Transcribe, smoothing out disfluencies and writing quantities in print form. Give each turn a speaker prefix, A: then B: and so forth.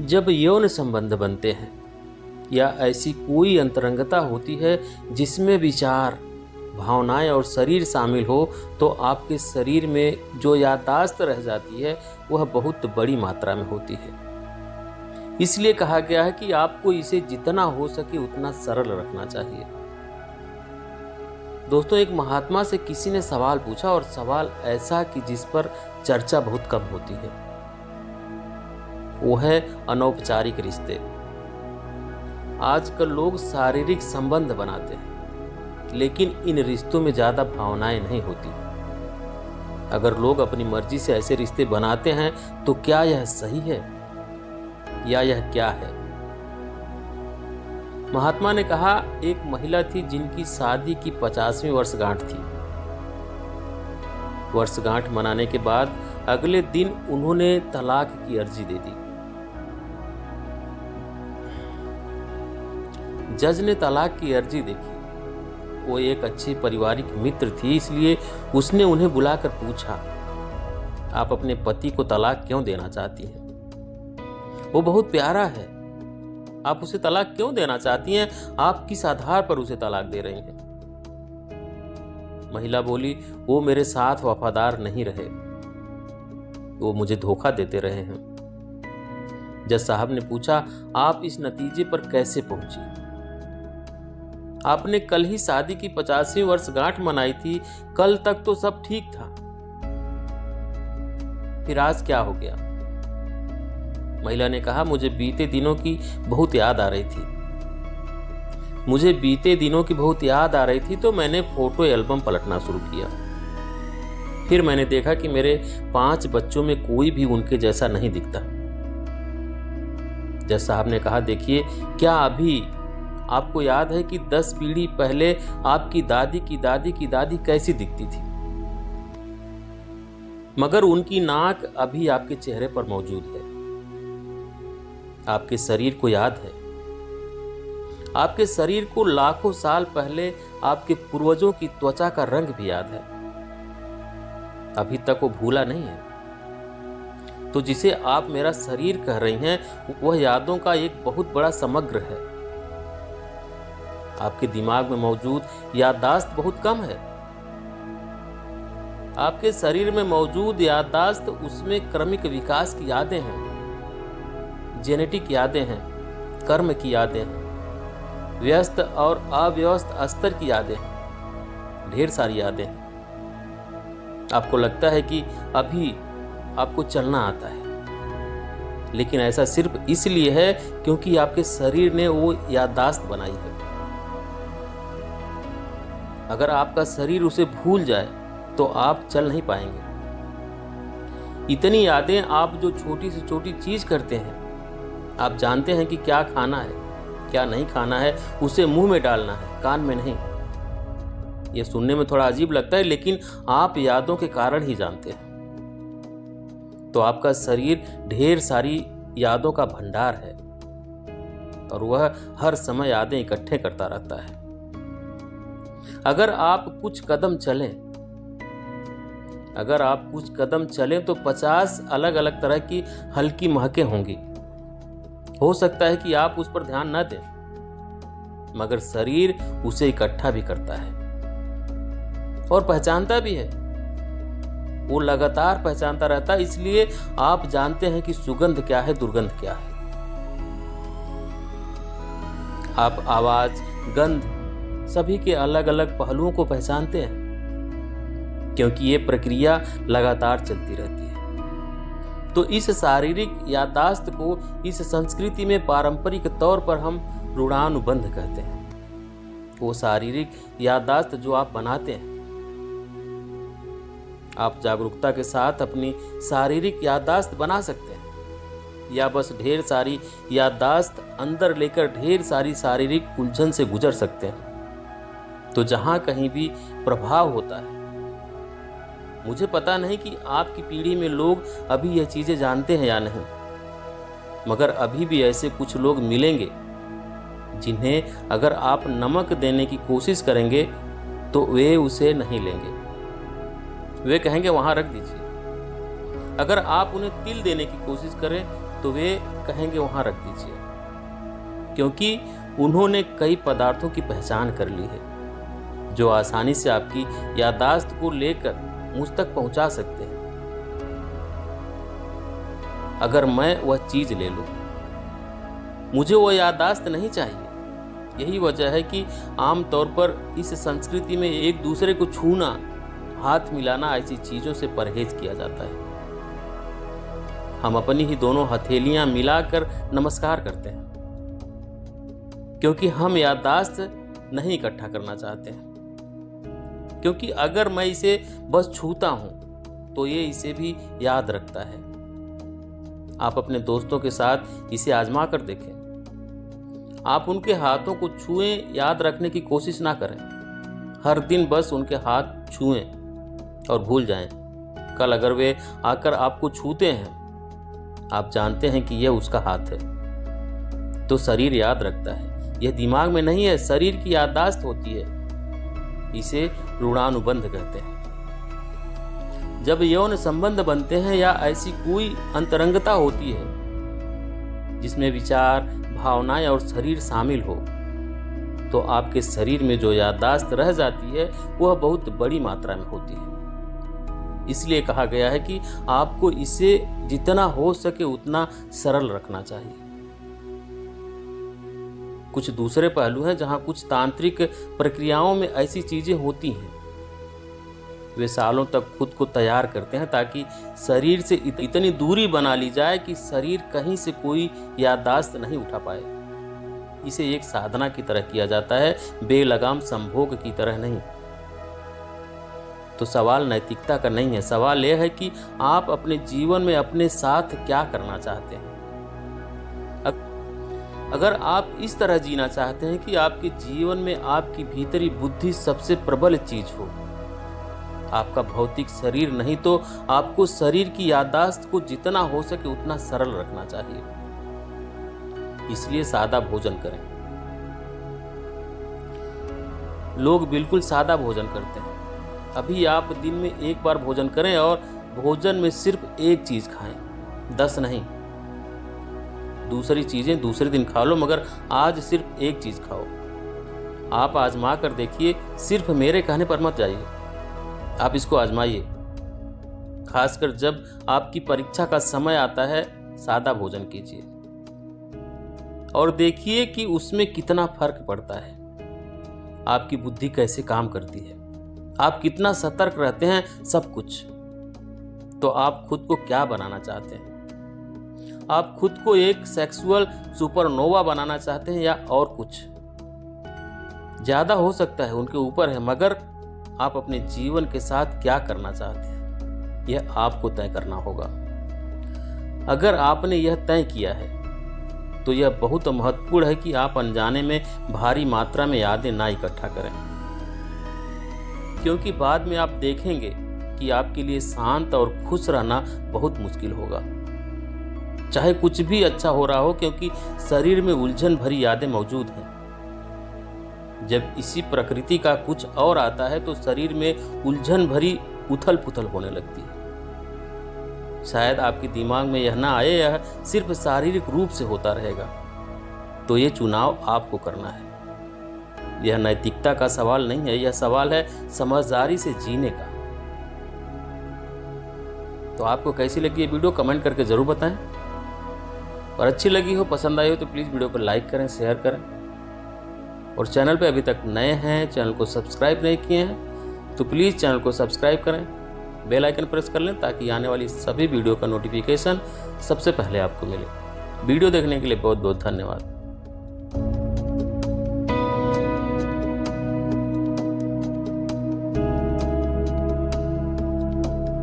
A: जब यौन संबंध बनते हैं या ऐसी कोई अंतरंगता होती है जिसमें विचार, भावनाएं और शरीर शामिल हो, तो आपके शरीर में जो याददाश्त रह जाती है वह बहुत बड़ी मात्रा में होती है। इसलिए कहा गया है कि आपको इसे जितना हो सके उतना सरल रखना चाहिए। दोस्तों, एक महात्मा से किसी ने सवाल पूछा, और सवाल ऐसा कि जिस पर चर्चा बहुत कम होती है, वो है अनौपचारिक रिश्ते। आजकल लोग शारीरिक संबंध बनाते हैं, लेकिन इन रिश्तों में ज्यादा भावनाएं नहीं होती। अगर लोग अपनी मर्जी से ऐसे रिश्ते बनाते हैं तो क्या यह सही है या यह क्या है? महात्मा ने कहा, एक महिला थी जिनकी शादी की 50वीं वर्षगांठ थी। वर्षगांठ मनाने के बाद अगले दिन उन्होंने तलाक की अर्जी दे दी। जज ने तलाक की अर्जी देखी। वो एक अच्छे पारिवारिक मित्र थी, इसलिए उसने उन्हें बुलाकर पूछा, आप अपने पति को तलाक क्यों देना चाहती हैं? वो बहुत प्यारा है, आप उसे तलाक क्यों देना चाहती हैं? आप किस आधार पर उसे तलाक दे रही हैं? महिला बोली, वो मेरे साथ वफादार नहीं रहे, वो मुझे धोखा देते रहे हैं। जज साहब ने पूछा, आप इस नतीजे पर कैसे पहुंची? आपने कल ही शादी की 50वीं वर्षगांठ मनाई थी, कल तक तो सब ठीक था, फिर आज क्या हो गया? महिला ने कहा, मुझे बीते दिनों की बहुत याद आ रही थी। तो मैंने फोटो एल्बम पलटना शुरू किया। फिर मैंने देखा कि मेरे 5 बच्चों में कोई भी उनके जैसा नहीं दिखता। जज साहब ने कहा, देखिए, क्या अभी आपको याद है कि 10 पीढ़ी पहले आपकी दादी की दादी की दादी कैसी दिखती थी? मगर उनकी नाक अभी आपके चेहरे पर मौजूद है। आपके शरीर को याद है। आपके शरीर को लाखों साल पहले आपके पूर्वजों की त्वचा का रंग भी याद है। अभी तक वो भूला नहीं है। तो जिसे आप मेरा शरीर कह रही हैं, वह यादों का एक बहुत बड़ा समग्र है। आपके दिमाग में मौजूद याददाश्त बहुत कम है। आपके शरीर में मौजूद याददाश्त, उसमें क्रमिक विकास की यादें हैं, जेनेटिक यादें हैं, कर्म की यादें हैं, व्यस्त और अव्यस्त स्तर की यादें हैं, ढेर सारी यादें हैं। आपको लगता है कि अभी आपको चलना आता है, लेकिन ऐसा सिर्फ इसलिए है क्योंकि आपके शरीर ने वो याददाश्त बनाई है। अगर आपका शरीर उसे भूल जाए तो आप चल नहीं पाएंगे। इतनी यादें आप जो छोटी से छोटी चीज करते हैं, आप जानते हैं कि क्या खाना है, क्या नहीं खाना है, उसे मुंह में डालना है, कान में नहीं। यह सुनने में थोड़ा अजीब लगता है, लेकिन आप यादों के कारण ही जानते हैं। तो आपका शरीर ढेर सारी यादों का भंडार है और वह हर समय यादें इकट्ठे करता रहता है। अगर आप कुछ कदम चलें तो 50 अलग अलग तरह की हल्की महकें होंगी। हो सकता है कि आप उस पर ध्यान न दें, मगर शरीर उसे इकट्ठा भी करता है और पहचानता भी है। वो लगातार पहचानता रहता है, इसलिए आप जानते हैं कि सुगंध क्या है, दुर्गंध क्या है। आप आवाज, गंध, सभी के अलग अलग पहलुओं को पहचानते हैं, क्योंकि ये प्रक्रिया लगातार चलती रहती है। तो इस शारीरिक याददाश्त को इस संस्कृति में पारंपरिक तौर पर हम ऋणानुबंध कहते हैं। वो शारीरिक याददाश्त जो आप बनाते हैं, आप जागरूकता के साथ अपनी शारीरिक याददाश्त बना सकते हैं, या बस ढेर सारी याददाश्त अंदर लेकर ढेर सारी शारीरिक उलझन से गुजर सकते हैं। तो जहां कहीं भी प्रभाव होता है, मुझे पता नहीं कि आपकी पीढ़ी में लोग अभी यह चीजें जानते हैं या नहीं, मगर अभी भी ऐसे कुछ लोग मिलेंगे जिन्हें अगर आप नमक देने की कोशिश करेंगे तो वे उसे नहीं लेंगे। वे कहेंगे वहां रख दीजिए। अगर आप उन्हें तिल देने की कोशिश करें तो वे कहेंगे वहाँ रख दीजिए, क्योंकि उन्होंने कई पदार्थों की पहचान कर ली है जो आसानी से आपकी याददाश्त को लेकर मुझ तक पहुंचा सकते हैं। अगर मैं वह चीज ले लूं, मुझे वो याददाश्त नहीं चाहिए। यही वजह है कि आमतौर पर इस संस्कृति में एक दूसरे को छूना, हाथ मिलाना, ऐसी चीजों से परहेज किया जाता है। हम अपनी ही दोनों हथेलियां मिलाकर नमस्कार करते हैं, क्योंकि हम याददाश्त नहीं इकट्ठा करना चाहते हैं। क्योंकि अगर मैं इसे बस छूता हूं तो ये इसे भी याद रखता है। आप अपने दोस्तों के साथ इसे आजमा कर देखें। आप उनके हाथों को छुएं, याद रखने की कोशिश ना करें। हर दिन बस उनके हाथ छुएं और भूल जाएं। कल अगर वे आकर आपको छूते हैं, आप जानते हैं कि यह उसका हाथ है, तो शरीर याद रखता है। यह दिमाग में नहीं है, शरीर की याददाश्त होती है। इसे ऋणानुबंध कहते हैं। जब यौन संबंध बनते हैं या ऐसी कोई अंतरंगता होती है जिसमें विचार, भावनाएं और शरीर शामिल हो, तो आपके शरीर में जो याददाश्त रह जाती है वह बहुत बड़ी मात्रा में होती है। इसलिए कहा गया है कि आपको इसे जितना हो सके उतना सरल रखना चाहिए। कुछ दूसरे पहलू हैं जहां कुछ तांत्रिक प्रक्रियाओं में ऐसी चीजें होती हैं। वे सालों तक खुद को तैयार करते हैं ताकि शरीर से इतनी दूरी बना ली जाए कि शरीर कहीं से कोई याददाश्त नहीं उठा पाए। इसे एक साधना की तरह किया जाता है, बेलगाम संभोग की तरह नहीं। तो सवाल नैतिकता का नहीं है, सवाल यह है कि आप अपने जीवन में अपने साथ क्या करना चाहते हैं। अगर आप इस तरह जीना चाहते हैं कि आपके जीवन में आपकी भीतरी बुद्धि सबसे प्रबल चीज हो, आपका भौतिक शरीर नहीं, तो आपको शरीर की याददाश्त को जितना हो सके उतना सरल रखना चाहिए। इसलिए सादा भोजन करें। लोग बिल्कुल सादा भोजन करते हैं। अभी आप दिन में एक बार भोजन करें और भोजन में सिर्फ एक चीज खाएं, 10 नहीं। दूसरी चीजें दूसरे दिन खा लो, मगर आज सिर्फ एक चीज खाओ। आप आजमा कर देखिए, सिर्फ मेरे कहने पर मत जाइए। आप इसको आजमाइए। खासकर जब आपकी परीक्षा का समय आता है, सादा भोजन कीजिए और देखिए कि उसमें कितना फर्क पड़ता है। आपकी बुद्धि कैसे काम करती है, आप कितना सतर्क रहते हैं, सब कुछ। तो आप खुद को क्या बनाना चाहते हैं? आप खुद को एक सेक्सुअल सुपरनोवा बनाना चाहते हैं या और कुछ? ज्यादा हो सकता है, उनके ऊपर है, मगर आप अपने जीवन के साथ क्या करना चाहते हैं, यह आपको तय करना होगा। अगर आपने यह तय किया है तो यह बहुत महत्वपूर्ण है कि आप अनजाने में भारी मात्रा में यादें ना इकट्ठा करें, क्योंकि बाद में आप देखेंगे कि आपके लिए शांत और खुश रहना बहुत मुश्किल होगा, चाहे कुछ भी अच्छा हो रहा हो, क्योंकि शरीर में उलझन भरी यादें मौजूद हैं। जब इसी प्रकृति का कुछ और आता है तो शरीर में उलझन भरी उथल पुथल होने लगती है। शायद आपके दिमाग में यह ना आए, यह सिर्फ शारीरिक रूप से होता रहेगा। तो ये चुनाव आपको करना है। यह नैतिकता का सवाल नहीं है, यह सवाल है समझदारी से जीने का। तो आपको कैसी लगी ये वीडियो कमेंट करके जरूर बताएं, और अच्छी लगी हो, पसंद आई हो तो प्लीज़ वीडियो को लाइक करें, शेयर करें, और चैनल पे अभी तक नए हैं, चैनल को सब्सक्राइब नहीं किए हैं तो प्लीज़ चैनल को सब्सक्राइब करें, बेल आइकन प्रेस कर लें ताकि आने वाली सभी वीडियो का नोटिफिकेशन सबसे पहले आपको मिले। वीडियो देखने के लिए बहुत बहुत धन्यवाद।